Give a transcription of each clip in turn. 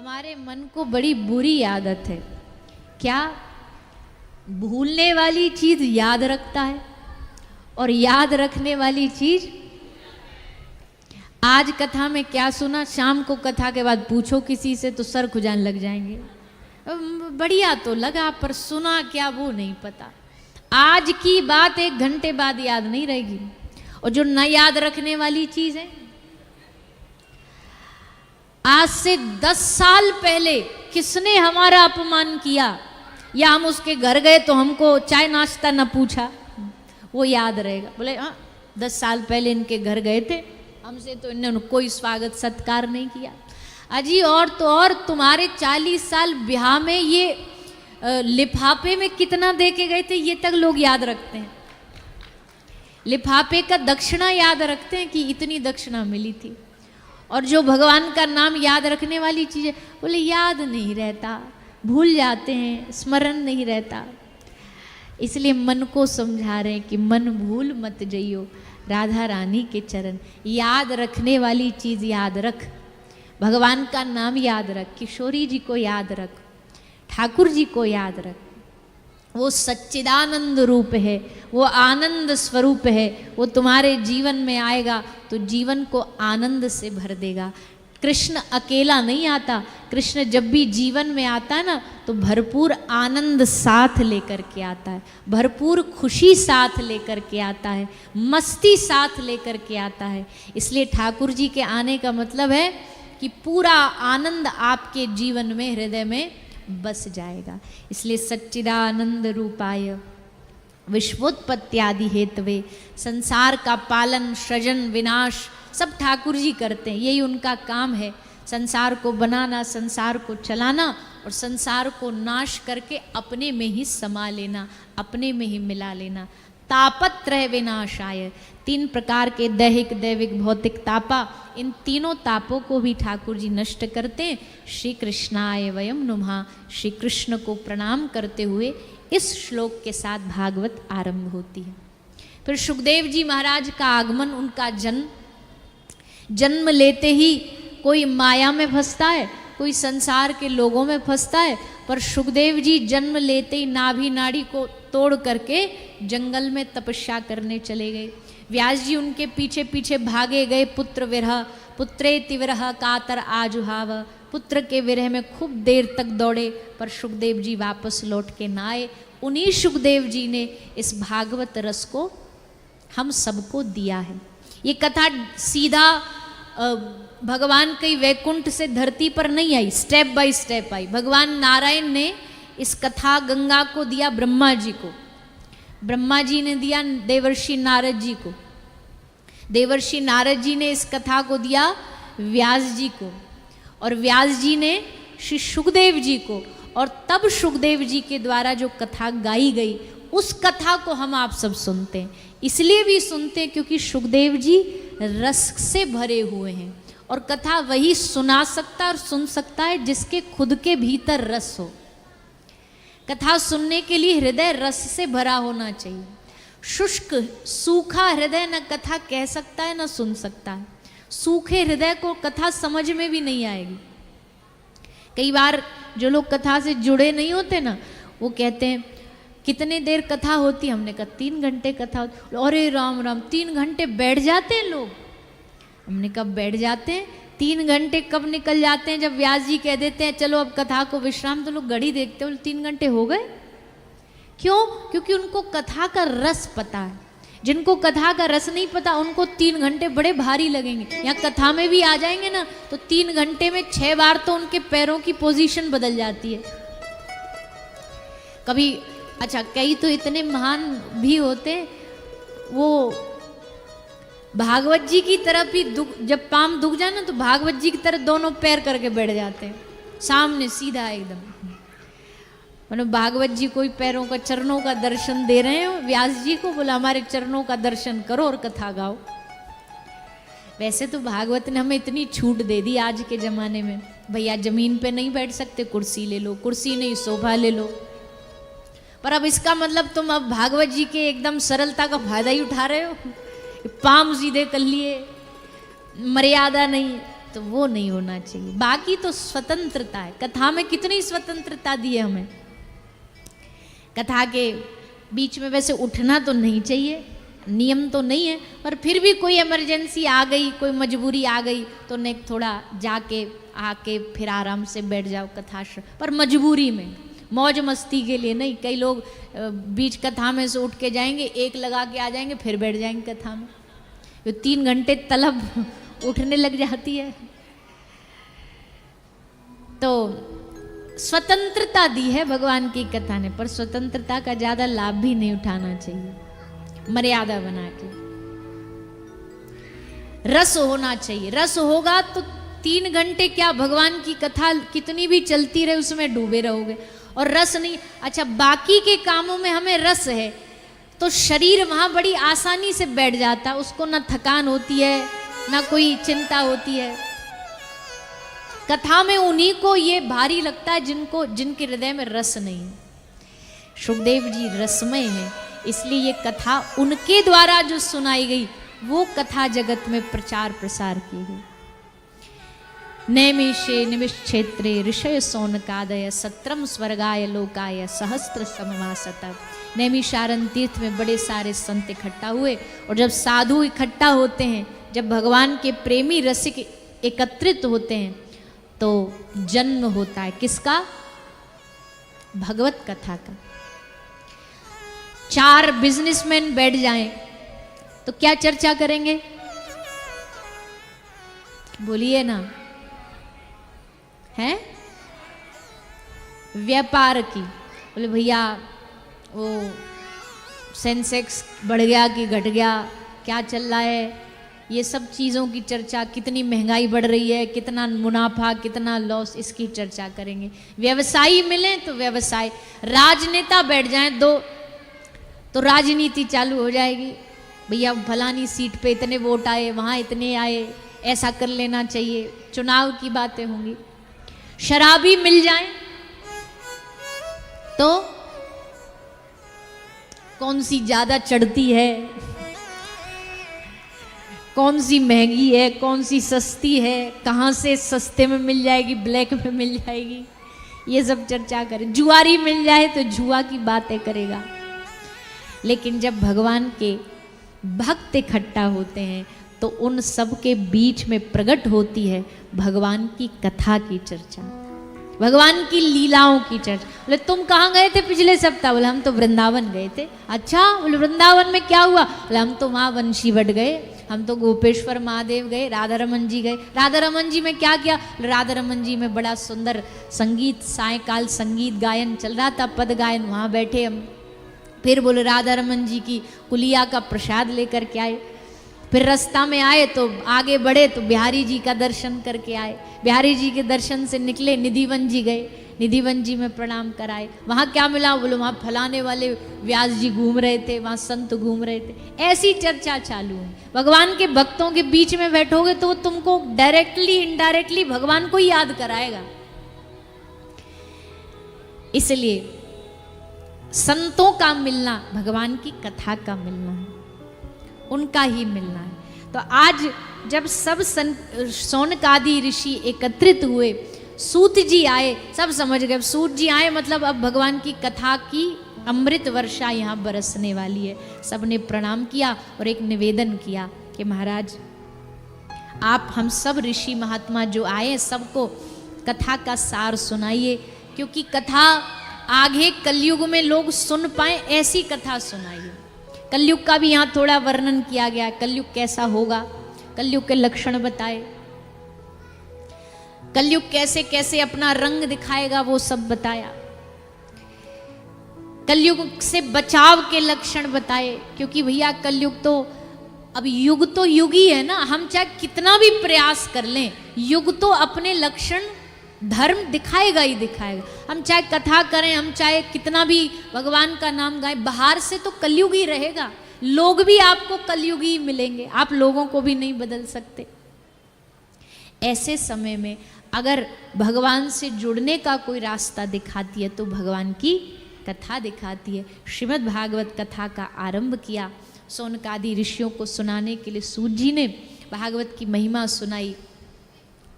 हमारे मन को बड़ी बुरी आदत है। क्या? भूलने वाली चीज याद रखता है और याद रखने वाली चीज। आज कथा में क्या सुना, शाम को कथा के बाद पूछो किसी से तो सर खुजान लग जाएंगे। बढ़िया तो लगा पर सुना क्या वो नहीं पता। आज की बात 1 घंटे बाद याद नहीं रहेगी। और जो न याद रखने वाली चीज है, आज से 10 साल पहले किसने हमारा अपमान किया या हम उसके घर गए तो हमको चाय नाश्ता न पूछा, वो याद रहेगा। बोले हाँ 10 साल पहले इनके घर गए थे, हमसे तो इन्होंने कोई स्वागत सत्कार नहीं किया। अजी और तो और तुम्हारे 40 साल ब्याह में ये लिफाफे में कितना दे के गए थे ये तक लोग याद रखते हैं। लिफाफे का दक्षिणा याद रखते हैं कि इतनी दक्षिणा मिली थी। और जो भगवान का नाम याद रखने वाली चीज़ है, बोले याद नहीं रहता, भूल जाते हैं, स्मरण नहीं रहता। इसलिए मन को समझा रहे हैं कि मन भूल मत जइयो, राधा रानी के चरण। याद रखने वाली चीज़ याद रख, भगवान का नाम याद रख, किशोरी जी को याद रख, ठाकुर जी को याद रख। वो सच्चिदानंद रूप है, वो आनंद स्वरूप है। वो तुम्हारे जीवन में आएगा तो जीवन को आनंद से भर देगा। कृष्ण अकेला नहीं आता, कृष्ण जब भी जीवन में आता है ना तो भरपूर आनंद साथ लेकर के आता है, भरपूर खुशी साथ लेकर के आता है, मस्ती साथ लेकर के आता है। इसलिए ठाकुर जी के आने का मतलब है कि पूरा आनंद आपके जीवन में, हृदय में बस जाएगा। इसलिए सच्चिदानंद रूपाय विश्वोत्पत्त्यादि हेतवे, संसार का पालन, सृजन, विनाश सब ठाकुर जी करते हैं। यही उनका काम है, संसार को बनाना, संसार को चलाना और संसार को नाश करके अपने में ही समा लेना, अपने में ही मिला लेना। तापत्रय विनाशाय, 3 प्रकार के दैहिक, दैविक, भौतिक तापा, इन तीनों तापों को भी ठाकुर जी नष्ट करते हैं। श्री कृष्णाय वयम नुमः, श्री कृष्ण को प्रणाम करते हुए इस श्लोक के साथ भागवत आरंभ होती है। फिर सुखदेव जी महाराज का आगमन, उनका जन्म लेते ही कोई माया में फंसता है, कोई संसार के लोगों में फंसता है, पर सुखदेव जी जन्म लेते ही नाभि नाड़ी को तोड़ करके जंगल में तपस्या करने चले गए। व्यास जी उनके पीछे पीछे भागे गए। पुत्र विरह, पुत्रेति विरह कातर आजुहाव, पुत्र के विरह में खूब देर तक दौड़े पर सुखदेव जी वापस लौट के ना आए। उन्हीं सुखदेव जी ने इस भागवत रस को हम सबको दिया है। ये कथा सीधा भगवान के वैकुंठ से धरती पर नहीं आई, स्टेप बाय स्टेप आई। भगवान नारायण ने इस कथा गंगा को दिया ब्रह्मा जी को, ब्रह्मा जी ने दिया देवर्षि नारद जी को, देवर्षि नारद जी ने इस कथा को दिया व्यास जी को, और व्यास जी ने श्री सुखदेव जी को। और तब सुखदेव जी के द्वारा जो कथा गाई गई उस कथा को हम आप सब सुनते हैं। इसलिए भी सुनते हैं क्योंकि सुखदेव जी रस से भरे हुए हैं, और कथा वही सुना सकता और सुन सकता है जिसके खुद के भीतर रस हो। कथा सुनने के लिए हृदय रस से भरा होना चाहिए। शुष्क सूखा हृदय न कथा कह सकता है न सुन सकता है। सूखे हृदय को कथा समझ में भी नहीं आएगी। कई बार जो लोग कथा से जुड़े नहीं होते ना, वो कहते हैं कितने देर कथा होती। हमने कहा 3 घंटे कथा होती। अरे राम राम, 3 घंटे बैठ जाते हैं लोग। हमने कहा बैठ जाते हैं, 3 घंटे कब निकल जाते हैं जब व्यास जी कह देते हैं चलो अब कथा को विश्राम, तो लोग घड़ी देखते हैं, 3 घंटे हो गए। क्यों? क्योंकि उनको कथा का रस पता है। जिनको कथा का रस नहीं पता उनको 3 घंटे बड़े भारी लगेंगे। यहाँ कथा में भी आ जाएंगे ना तो 3 घंटे में 6 बार तो उनके पैरों की पोजीशन बदल जाती है। कभी अच्छा, कई तो इतने महान भी होते, वो भागवत जी की तरफ ही जब पाम दुख जाए ना तो भागवत जी की तरफ दोनों पैर करके बैठ जाते हैं, सामने सीधा एकदम। मतलब भागवत जी कोई पैरों का, चरणों का दर्शन दे रहे हैं व्यास जी को, बोला हमारे चरणों का दर्शन करो और कथा गाओ। वैसे तो भागवत ने हमें इतनी छूट दे दी आज के जमाने में, भैया जमीन पे नहीं बैठ सकते, कुर्सी ले लो, कुर्सी नहीं सोफा ले लो। पर अब इसका मतलब तुम अब भागवत जी के एकदम सरलता का फायदा ही उठा रहे हो, पाम सीधे कर लिए, मर्यादा नहीं, तो वो नहीं होना चाहिए। बाकी तो स्वतंत्रता है, कथा में कितनी स्वतंत्रता दी है हमें। कथा के बीच में वैसे उठना तो नहीं चाहिए, नियम तो नहीं है, पर फिर भी कोई इमरजेंसी आ गई, कोई मजबूरी आ गई तो ने थोड़ा जाके आके फिर आराम से बैठ जाओ कथा, पर मजबूरी में, मौज मस्ती के लिए नहीं। कई लोग बीच कथा में से उठ के जाएंगे, एक लगा के आ जाएंगे, फिर बैठ जाएंगे कथा में, जो 3 घंटे तलब उठने लग जाती है। तो स्वतंत्रता दी है भगवान की कथा ने, पर स्वतंत्रता का ज्यादा लाभ भी नहीं उठाना चाहिए, मर्यादा बना के। रस होना चाहिए, रस होगा तो 3 घंटे क्या भगवान की कथा कितनी भी चलती रहे उसमें डूबे रहोगे। और रस नहीं, अच्छा बाकी के कामों में हमें रस है तो शरीर वहां बड़ी आसानी से बैठ जाता, उसको ना थकान होती है ना कोई चिंता होती है। कथा में उन्हीं को ये भारी लगता है जिनके हृदय में रस नहीं है। सुखदेव जी रसमय है, इसलिए ये कथा उनके द्वारा जो सुनाई गई वो कथा जगत में प्रचार प्रसार की गई। नैमिषे निमिषेत्रे ऋषय सोनकादय सत्रम स्वर्गाय लोकाय सहस्त्र समवासत। नैमिषारण्य तीर्थ में बड़े सारे संत इकट्ठा हुए, और जब साधु इकट्ठा होते हैं, जब भगवान के प्रेमी रसिक एकत्रित होते हैं तो जन्म होता है किसका? भगवत कथा का। 4 बिजनेसमैन बैठ जाएं तो क्या चर्चा करेंगे? बोलिए ना, है व्यापार की। बोले भैया वो सेंसेक्स बढ़ गया कि घट गया, क्या चल रहा है, ये सब चीज़ों की चर्चा, कितनी महंगाई बढ़ रही है, कितना मुनाफा कितना लॉस, इसकी चर्चा करेंगे। व्यवसायी मिले तो व्यवसाय, राजनेता बैठ जाएं दो तो राजनीति चालू हो जाएगी। भैया फलानी सीट पे इतने वोट आए, वहाँ इतने आए, ऐसा कर लेना चाहिए, चुनाव की बातें होंगी। शराबी मिल जाए तो कौन सी ज्यादा चढ़ती है, कौन सी महंगी है, कौन सी सस्ती है, कहाँ से सस्ते में मिल जाएगी, ब्लैक में मिल जाएगी, ये सब चर्चा करें। जुआरी मिल जाए तो जुआ की बातें करेगा। लेकिन जब भगवान के भक्त इकट्ठा होते हैं तो उन सब के बीच में प्रकट होती है भगवान की कथा की चर्चा, भगवान की लीलाओं की चर्चा। बोले तुम कहाँ गए थे पिछले सप्ताह? बोले हम तो वृंदावन गए थे। अच्छा, बोले वृंदावन में क्या हुआ? बोले हम तो वहाँ वंशीवट गए, हम तो गोपेश्वर महादेव गए, राधा रमन जी गए। राधा रमन जी में क्या किया? राधा रमन जी में बड़ा सुंदर संगीत, सायकाल संगीत गायन चल रहा था, पद गायन, वहाँ बैठे हम। फिर बोले राधा रमन जी की कुलिया का प्रसाद लेकर के आए। फिर रास्ता में आए तो आगे बढ़े तो बिहारी जी का दर्शन करके आए। बिहारी जी के दर्शन से निकले, निधिवन जी गए, निधिवन जी में प्रणाम कराए। वहाँ क्या मिला? बोलो वहाँ फलाने वाले व्यास जी घूम रहे थे, वहाँ संत घूम रहे थे। ऐसी चर्चा चालू है। भगवान के भक्तों के बीच में बैठोगे तो तुमको डायरेक्टली इनडायरेक्टली भगवान को ही याद कराएगा। इसलिए संतों का मिलना भगवान की कथा का मिलना है, उनका ही मिलना है। तो आज जब सब शौनकादि ऋषि एकत्रित हुए, सूत जी आए, सब समझ गए सूत जी आए मतलब अब भगवान की कथा की अमृत वर्षा यहाँ बरसने वाली है। सबने प्रणाम किया और एक निवेदन किया कि महाराज आप हम सब ऋषि महात्मा जो आए सबको कथा का सार सुनाइए, क्योंकि कथा आगे कलयुग में लोग सुन पाए ऐसी कथा सुनाइए। कलयुग का भी यहाँ थोड़ा वर्णन किया गया, कलयुग कैसा होगा, कलयुग के लक्षण बताए, कलयुग कैसे कैसे अपना रंग दिखाएगा वो सब बताया, कलयुग से बचाव के लक्षण बताए। क्योंकि भैया कलयुग तो अब युग तो युग ही है ना, हम चाहे कितना भी प्रयास कर लें युग तो अपने लक्षण धर्म दिखाएगा ही दिखाएगा। हम चाहे कथा करें, हम चाहे कितना भी भगवान का नाम गाएं, बाहर से तो कलयुग ही रहेगा, लोग भी आपको कलयुगी ही मिलेंगे, आप लोगों को भी नहीं बदल सकते। ऐसे समय में अगर भगवान से जुड़ने का कोई रास्ता दिखाती है तो भगवान की कथा दिखाती है। श्रीमद् भागवत कथा का आरंभ किया, शौनकादि ऋषियों को सुनाने के लिए सूत जी ने भागवत की महिमा सुनाई।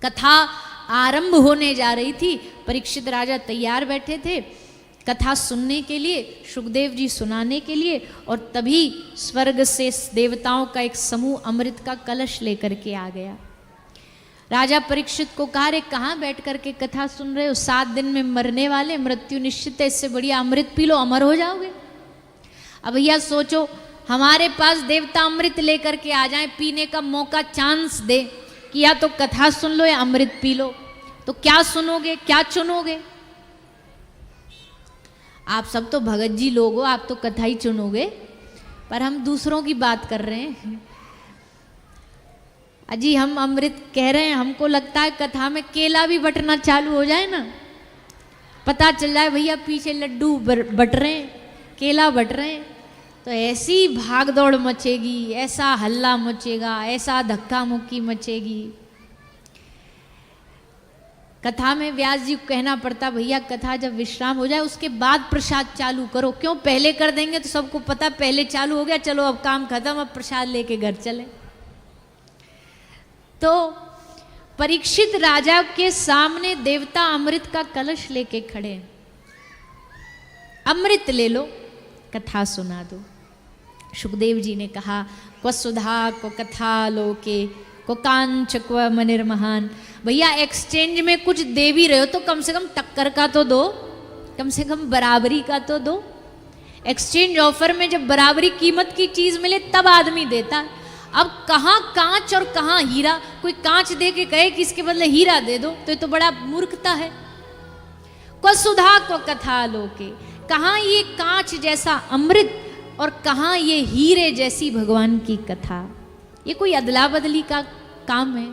कथा आरंभ होने जा रही थी। परीक्षित राजा तैयार बैठे थे कथा सुनने के लिए, सुखदेव जी सुनाने के लिए, और तभी स्वर्ग से देवताओं का एक समूह अमृत का कलश लेकर के आ गया। राजा परीक्षित को कहा, रे कहाँ बैठ करके कथा सुन रहे हो? 7 दिन में मरने वाले, मृत्यु निश्चित है, इससे बढ़िया अमृत पी लो, अमर हो जाओगे। अब भैया सोचो, हमारे पास देवता अमृत लेकर के आ जाए, पीने का मौका, चांस दे कि या तो कथा सुन लो या अमृत पी लो, तो क्या सुनोगे, क्या चुनोगे? आप सब तो भगत जी लोग हो, आप तो कथा ही चुनोगे, पर हम दूसरों की बात कर रहे हैं। अजी हम अमृत कह रहे हैं, हमको लगता है कथा में केला भी बटना चालू हो जाए ना, पता चल जाए भैया पीछे लड्डू बट रहे हैं, केला बट रहे हैं, तो ऐसी भाग दौड़ मचेगी, ऐसा हल्ला मचेगा, ऐसा धक्का मुक्की मचेगी। कथा में व्यास जी को कहना पड़ता, भैया कथा जब विश्राम हो जाए उसके बाद प्रसाद चालू करो। क्यों पहले कर देंगे तो सबको पता पहले चालू हो गया, चलो अब काम खत्म, अब प्रसाद लेके घर चले। तो परीक्षित राजा के सामने देवता अमृत का कलश लेके खड़े, अमृत ले लो, कथा सुना दो। सुखदेव जी ने कहा, क्व सुधा क्व कथा लोके को कांच क्व मनिर्महान। भैया एक्सचेंज में कुछ दे भी रहे हो तो कम से कम टक्कर का तो दो, कम से कम बराबरी का तो दो। एक्सचेंज ऑफर में जब बराबरी कीमत की चीज मिले तब आदमी देता। अब कहाँ कांच और कहाँ हीरा? कोई कांच दे के कहे कि इसके बदले हीरा दे दो, तो ये तो बड़ा मूर्खता है। को सुधा को कथा लोके, कहाँ ये कांच जैसा अमृत और कहाँ ये हीरे जैसी भगवान की कथा। ये कोई अदला बदली का काम है?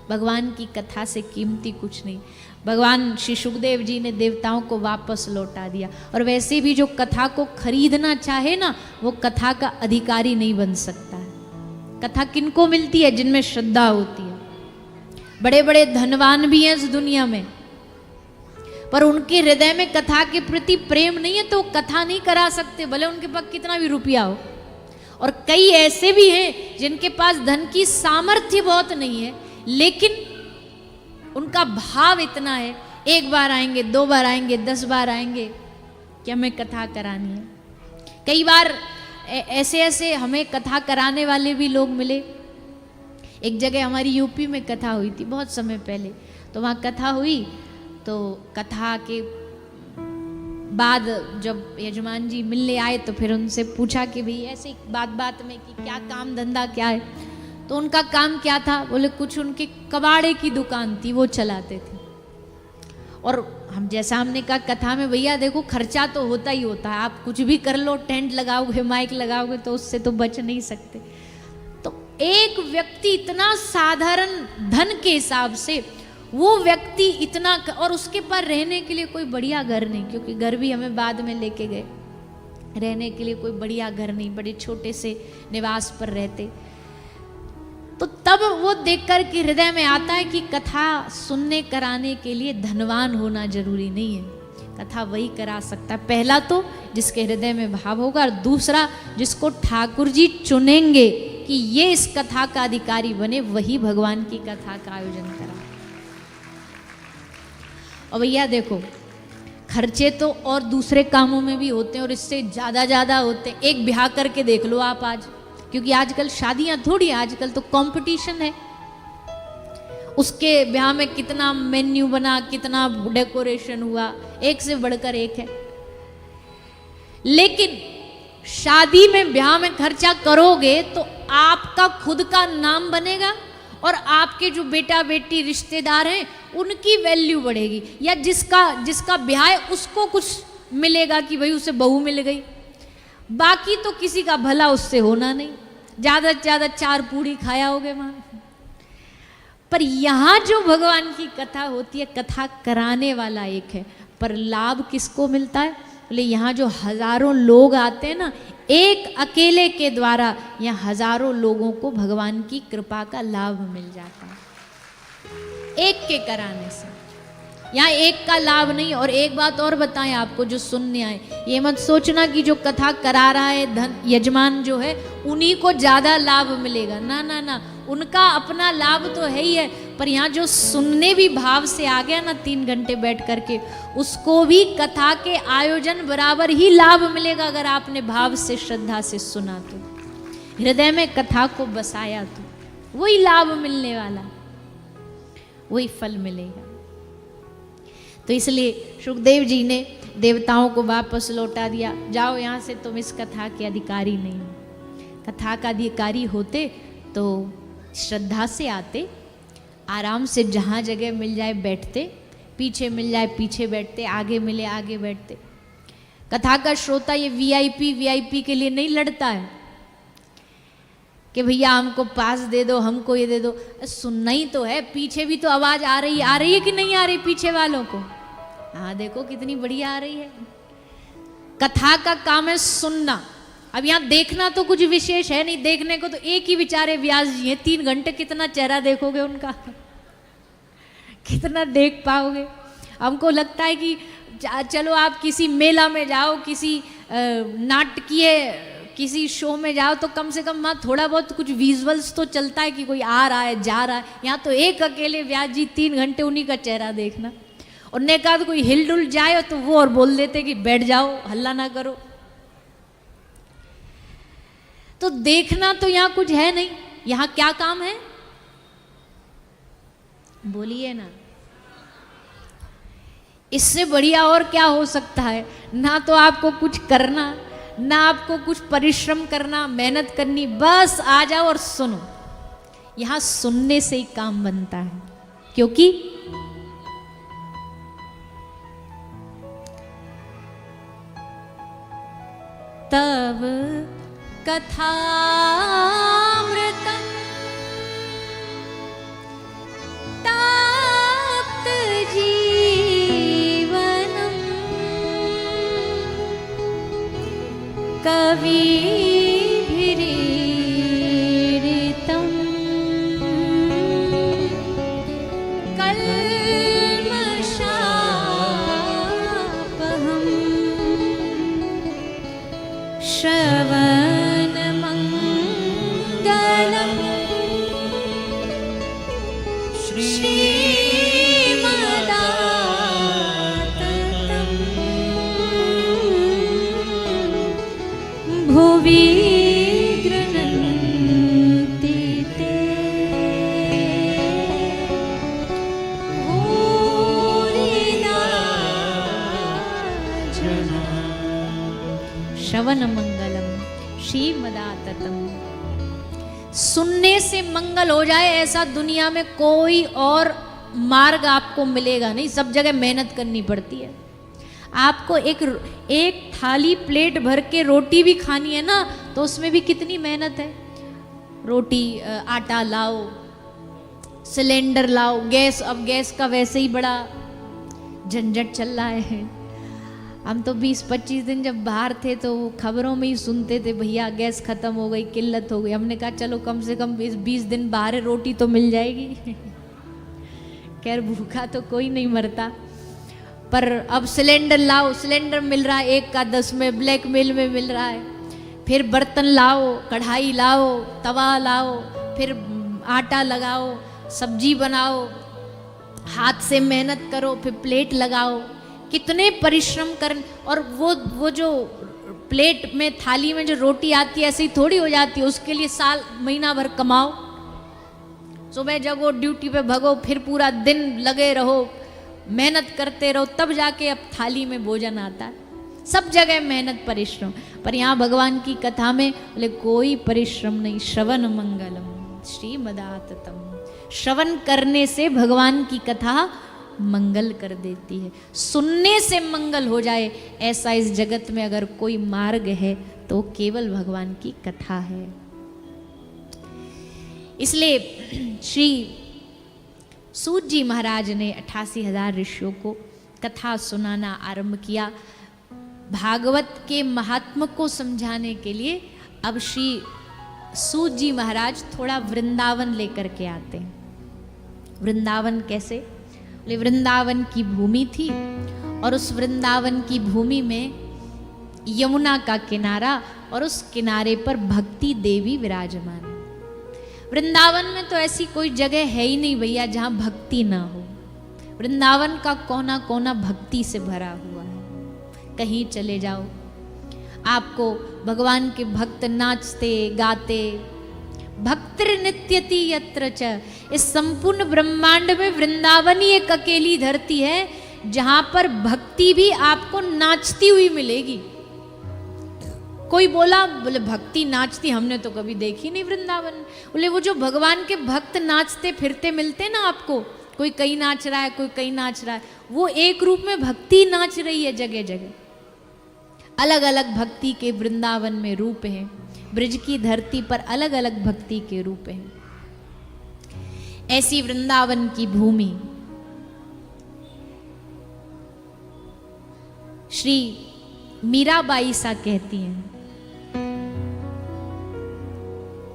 भगवान की कथा से कीमती कुछ नहीं। भगवान श्री सुखदेव जी ने देवताओं को वापस लौटा दिया। और वैसे भी जो कथा को खरीदना चाहे ना, वो कथा का अधिकारी नहीं बन सकता है। कथा किनको मिलती है? जिनमें श्रद्धा होती है। बड़े बड़े धनवान भी हैं इस दुनिया में, पर उनके हृदय में कथा के प्रति प्रेम नहीं है तो वो कथा नहीं करा सकते, भले उनके पास कितना भी रुपया हो। और कई ऐसे भी हैं जिनके पास धन की सामर्थ्य बहुत नहीं है, लेकिन उनका भाव इतना है, 1 बार आएंगे, 2 बार आएंगे, 10 बार आएंगे कि हमें कथा करानी है। कई बार ऐसे हमें कथा कराने वाले भी लोग मिले। एक जगह हमारी यूपी में कथा हुई थी बहुत समय पहले, तो वहाँ कथा हुई, तो कथा के बाद जब यजमान जी मिलने आए तो फिर उनसे पूछा कि भाई ऐसे बात में कि क्या काम धंधा क्या है। तो उनका काम क्या था? बोले कुछ उनके कबाड़े की दुकान थी, वो चलाते थे। और हम जैसा हमने कहा कथा में भैया देखो खर्चा तो होता ही होता है, आप कुछ भी कर लो, टेंट लगाओगे, माइक लगाओगे, तो उससे तो बच नहीं सकते। तो एक व्यक्ति इतना साधारण धन के हिसाब से, वो व्यक्ति इतना, और उसके पास रहने के लिए कोई बढ़िया घर नहीं, क्योंकि घर भी हमें बाद में लेके गए, रहने के लिए कोई बढ़िया घर नहीं, बड़े छोटे से निवास पर रहते। तो तब वो देखकर के हृदय में आता है कि कथा सुनने कराने के लिए धनवान होना जरूरी नहीं है। कथा वही करा सकता है, पहला तो जिसके हृदय में भाव होगा, और दूसरा जिसको ठाकुर जी चुनेंगे कि ये इस कथा का अधिकारी बने, वही भगवान की कथा का आयोजन करा। और भैया देखो खर्चे तो और दूसरे कामों में भी होते हैं, और इससे ज़्यादा होते हैं। एक ब्याह करके देख लो आप आज, क्योंकि आजकल शादियां थोड़ी, आजकल तो कंपटीशन है। उसके ब्याह में कितना मेन्यू बना, कितना डेकोरेशन हुआ, एक से बढ़कर एक है। लेकिन शादी में, ब्याह में खर्चा करोगे तो आपका खुद का नाम बनेगा, और आपके जो बेटा बेटी रिश्तेदार हैं उनकी वैल्यू बढ़ेगी, या जिसका ब्याह है उसको कुछ मिलेगा कि भाई उसे बहू मिल गई। बाकी तो किसी का भला उससे होना नहीं, ज़्यादा से ज़्यादा 4 पूड़ी खाया होगे वहाँ। पर यहाँ जो भगवान की कथा होती है, कथा कराने वाला एक है, पर लाभ किसको मिलता है? बोले यहाँ जो हजारों लोग आते हैं ना, एक अकेले के द्वारा यहाँ हजारों लोगों को भगवान की कृपा का लाभ मिल जाता है, एक के कराने से। यहाँ एक का लाभ नहीं। और एक बात और बताएं आपको जो सुनने आए, ये मत सोचना कि जो कथा करा रहा है धन यजमान जो है उन्हीं को ज़्यादा लाभ मिलेगा, ना ना ना, उनका अपना लाभ तो है ही है, पर यहाँ जो सुनने भी भाव से आ गया ना 3 घंटे बैठ करके, उसको भी कथा के आयोजन बराबर ही लाभ मिलेगा अगर आपने भाव से श्रद्धा से सुना तो, हृदय में कथा को बसाया तो वही लाभ मिलने वाला, वही फल मिलेगा। तो इसलिए सुखदेव जी ने देवताओं को वापस लौटा दिया, जाओ यहाँ से, तुम इस कथा के अधिकारी नहीं हो। कथा का अधिकारी होते तो श्रद्धा से आते, आराम से जहाँ जगह मिल जाए बैठते, पीछे मिल जाए पीछे बैठते, आगे मिले आगे बैठते। कथा का श्रोता ये वीआईपी के लिए नहीं लड़ता है कि भैया हमको पास दे दो, हमको ये दे दो। सुनना ही तो है, पीछे भी तो आवाज आ रही है कि नहीं आ रही पीछे वालों को? हाँ देखो कितनी बढ़िया आ रही है। कथा का काम है सुनना। अब यहाँ देखना तो कुछ विशेष है नहीं, देखने को तो एक ही बेचारे व्यास जी हैं, 3 घंटे कितना चेहरा देखोगे उनका, कितना देख पाओगे? हमको लगता है कि चलो आप किसी मेला में जाओ, किसी नाटकीय किसी शो में जाओ तो कम से कम वहाँ थोड़ा बहुत कुछ विजुअल्स तो चलता है कि कोई आ रहा है जा रहा है। यहाँ तो एक अकेले व्यास जी 3 घंटे उन्हीं का चेहरा देखना। और ने कहा तो कोई हिल डुल जाए तो वो और बोल देते कि बैठ जाओ, हल्ला ना करो। तो देखना तो यहाँ कुछ है नहीं। यहाँ क्या काम है बोलिए ना, इससे बढ़िया और क्या हो सकता है? ना तो आपको कुछ करना, ना आपको कुछ परिश्रम करना, मेहनत करनी, बस आ जाओ और सुनो। यहां सुनने से ही काम बनता है, क्योंकि तब कथामृतम ताप्त जीवनम कविभिरीडितम कल्मषापहम् श्रवणमङ्गलम् श्रीमदाततं भुवि गृह्णन्ति ते भूरिदा जना। श्रवण मंगलम श्रीमदाततम। सुनने से मंगल हो जाए ऐसा दुनिया में कोई और मार्ग आपको मिलेगा नहीं। सब जगह मेहनत करनी पड़ती है। आपको एक थाली प्लेट भर के रोटी भी खानी है ना, तो उसमें भी कितनी मेहनत है। रोटी, आटा लाओ, सिलेंडर लाओ, गैस, अब गैस का वैसे ही बड़ा झंझट चल रहा है। हम तो 20-25 दिन जब बाहर थे तो खबरों में ही सुनते थे भैया गैस खत्म हो गई, किल्लत हो गई। हमने कहा चलो कम से कम 20 दिन बाहर है, रोटी तो मिल जाएगी। खैर भूखा तो कोई नहीं मरता, पर अब सिलेंडर लाओ, सिलेंडर मिल रहा है 1 का 10 में, ब्लैक मेल में मिल रहा है। फिर बर्तन लाओ, कढ़ाई लाओ, तवा लाओ, फिर आटा लगाओ, सब्जी बनाओ, हाथ से मेहनत करो, फिर प्लेट लगाओ, कितने परिश्रम कर। और वो जो प्लेट में, थाली में जो रोटी आती है ऐसे ही थोड़ी हो जाती है। उसके लिए साल महीना भर कमाओ, सुबह जगो, ड्यूटी पे भगो, फिर पूरा दिन लगे रहो, मेहनत करते रहो, तब जाके अब थाली में भोजन आता है। सब जगह मेहनत परिश्रम, पर यहाँ भगवान की कथा में बोले कोई परिश्रम नहीं। श्रवण मंगलम श्रीमदाततम। श्रवण करने से भगवान की कथा मंगल कर देती है। सुनने से मंगल हो जाए ऐसा इस जगत में अगर कोई मार्ग है तो केवल भगवान की कथा है। इसलिए श्री सूत जी महाराज ने 88,000 ऋषियों को कथा सुनाना आरंभ किया। भागवत के महात्म को समझाने के लिए अब श्री सूत जी महाराज थोड़ा वृंदावन लेकर के आते हैं। वृंदावन कैसे? वृंदावन की भूमि थी और उस वृंदावन की भूमि में यमुना का किनारा और उस किनारे पर भक्ति देवी विराजमान है। वृंदावन में तो ऐसी कोई जगह है ही नहीं भैया जहाँ भक्ति ना हो। वृंदावन का कोना कोना भक्ति से भरा हुआ है। कहीं चले जाओ आपको भगवान के भक्त नाचते गाते, भक्तिर नित्यति यत्र च, इस संपूर्ण ब्रह्मांड में वृंदावन ही एक अकेली धरती है जहां पर भक्ति भी आपको नाचती हुई मिलेगी। कोई बोले भक्ति नाचती, हमने तो कभी देखी नहीं वृंदावन। बोले वो जो भगवान के भक्त नाचते फिरते मिलते ना आपको, कोई कहीं नाच रहा है, कोई कहीं नाच रहा है, वो एक रूप में भक्ति नाच रही है जगह जगह। अलग अलग भक्ति के वृंदावन में रूप हैं। ब्रज की धरती पर अलग अलग भक्ति के रूप हैं। ऐसी वृंदावन की भूमि श्री मीराबाई सा कहती हैं।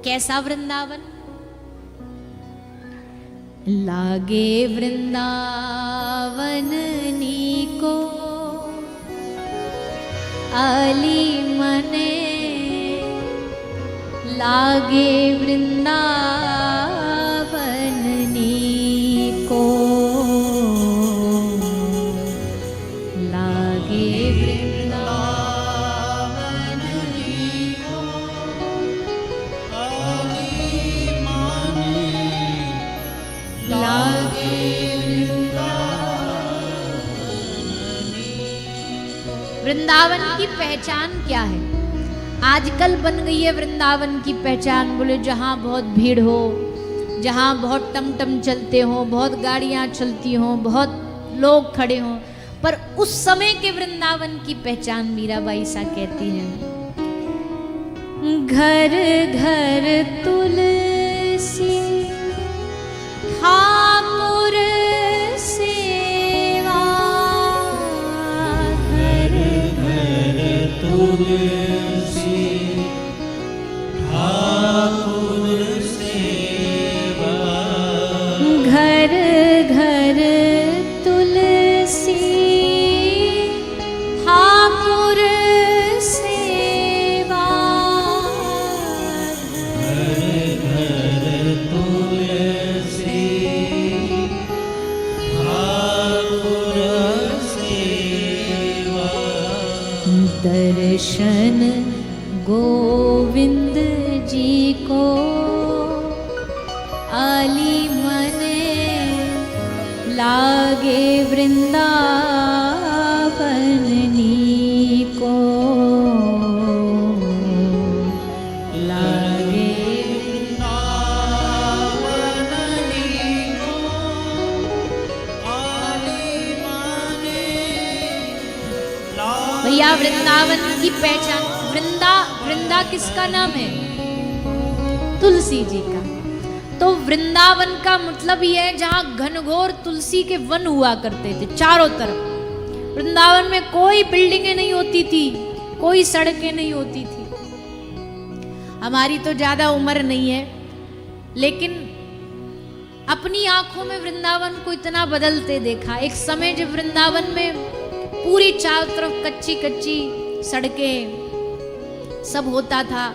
कैसा वृंदावन? लागे वृंदावन नीको आली मने, लागे वृंदावन नीको, लागे वृंदावन नीको आली मने, लागे वृंदावन की पहचान क्या है? आजकल बन गई है वृंदावन की पहचान, बोले जहाँ बहुत भीड़ हो, जहाँ बहुत टमटम चलते हो, बहुत गाड़ियाँ चलती हो, बहुत लोग खड़े हों। पर उस समय के वृंदावन की पहचान मीराबाई सा कहती है। घर घर तुलसी ठाकुर सेवा, घर घर तुलसी ठाकुर सेवा, घर घर तुलसी ठाकुर सेवा, घर घर तुलसी ठाकुर सेवा, दर्शन गोविंद जी को आली मने, लागे वृंदावन नीको, लागे वृंदावन नीको आली मने। भैया वृंदावन की पहचान, वृंदा किसका नाम है? तुलसी जी का। तो वृंदावन का मतलब ये है जहां घनघोर तुलसी के वन हुआ करते थे चारों तरफ। वृंदावन में कोई बिल्डिंगें नहीं होती थी, कोई सड़कें नहीं होती थी। हमारी तो ज्यादा उम्र नहीं है, लेकिन अपनी आंखों में वृंदावन को इतना बदलते देखा। एक समय जब वृंदावन में पूरी चारों तरफ कच्ची कच्ची सड़कें सब होता था,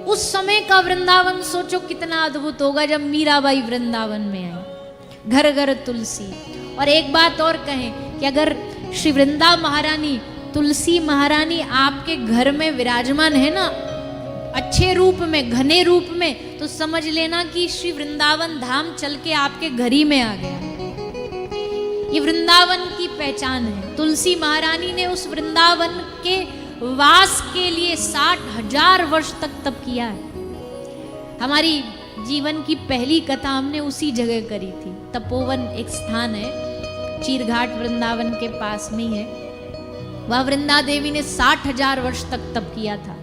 उस समय का वृंदावन सोचो कितना अद्भुत होगा जब मीराबाई वृंदावन में आई। घर घर तुलसी। और एक बात और कहें कि अगर श्री वृंदा महारानी, तुलसी महारानी आपके घर में विराजमान है ना, अच्छे रूप में, घने रूप में, तो समझ लेना कि श्री वृंदावन धाम चल के आपके घर ही में आ गया। ये वृंदावन की पहचान है। तुलसी महारानी ने उस वृंदावन के वास के लिए 60,000 वर्ष तक तप किया है। हमारी जीवन की पहली कथा हमने उसी जगह करी थी। तपोवन एक स्थान है, चीरघाट वृंदावन के पास में है। वह वृंदा देवी ने 60,000 वर्ष तक तप किया था,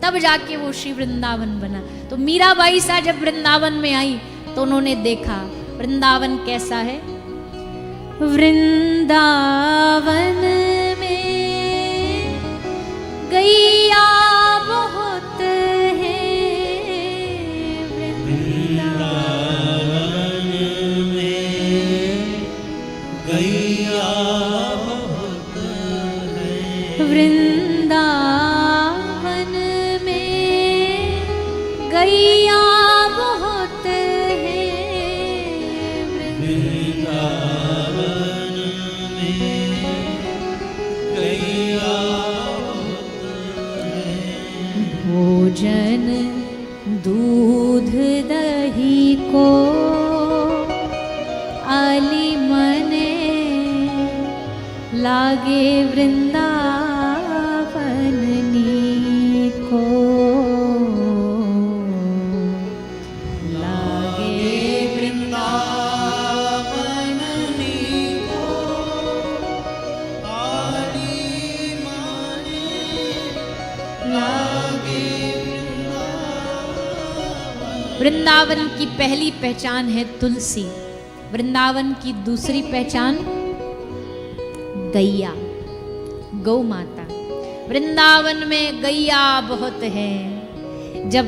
तब जाके वो श्री वृंदावन बना। तो मीराबाई सा जब वृंदावन में आई तो उन्होंने देखा वृंदावन कैसा है। वृंदावन में गैया बहुत है, वृंदावन में गैया बहुत है, वृंदावन में गैया लागे वृंदावन नीको, लागे वृंदावन नीको, आली माने लागे वृंदावन की पहली पहचान है तुलसी, वृंदावन की दूसरी पहचान गैया, गौ माता। वृंदावन में गैया बहुत है। जब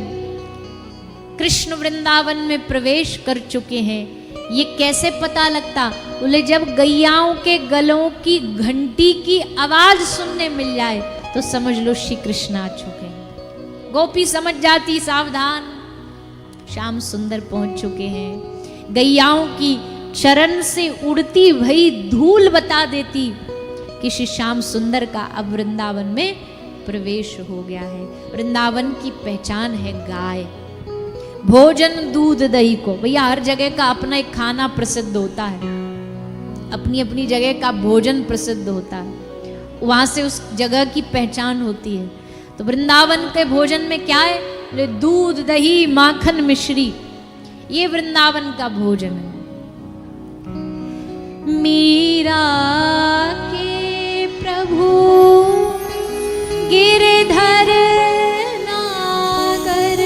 कृष्ण वृंदावन में प्रवेश कर चुके हैं, ये कैसे पता लगता? बोले जब गैयाओं के गलों की घंटी की आवाज सुनने मिल जाए तो समझ लो श्री कृष्ण आ चुके हैं। गोपी समझ जाती, सावधान, श्याम सुंदर पहुंच चुके हैं। गैयाओं की चरण से उड़ती भई धूल बता देती कि श्री श्याम सुंदर का अब वृंदावन में प्रवेश हो गया है। वृंदावन की पहचान है गाय। भोजन दूध दही को, भैया हर जगह का अपना एक खाना प्रसिद्ध होता है, अपनी अपनी जगह का भोजन प्रसिद्ध होता है, वहां से उस जगह की पहचान होती है। तो वृंदावन के भोजन में क्या है? दूध दही माखन मिश्री, ये वृंदावन का भोजन है। मीरा के प्रभु गिरधर नागर,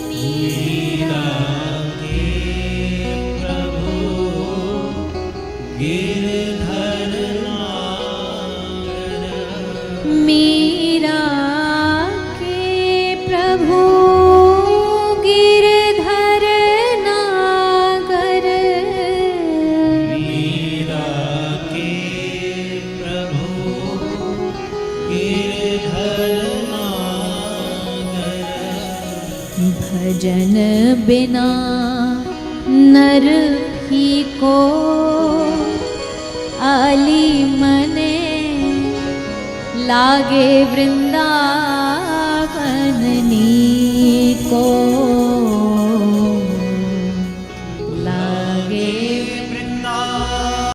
मीरा के प्रभु गिरधर नागर, मीरा के प्रभु गिरधर नागर, मीरा के प्रभु गिरधर नागर, भजन बिना नर ही को आली मने लागे वृंदावन नीको।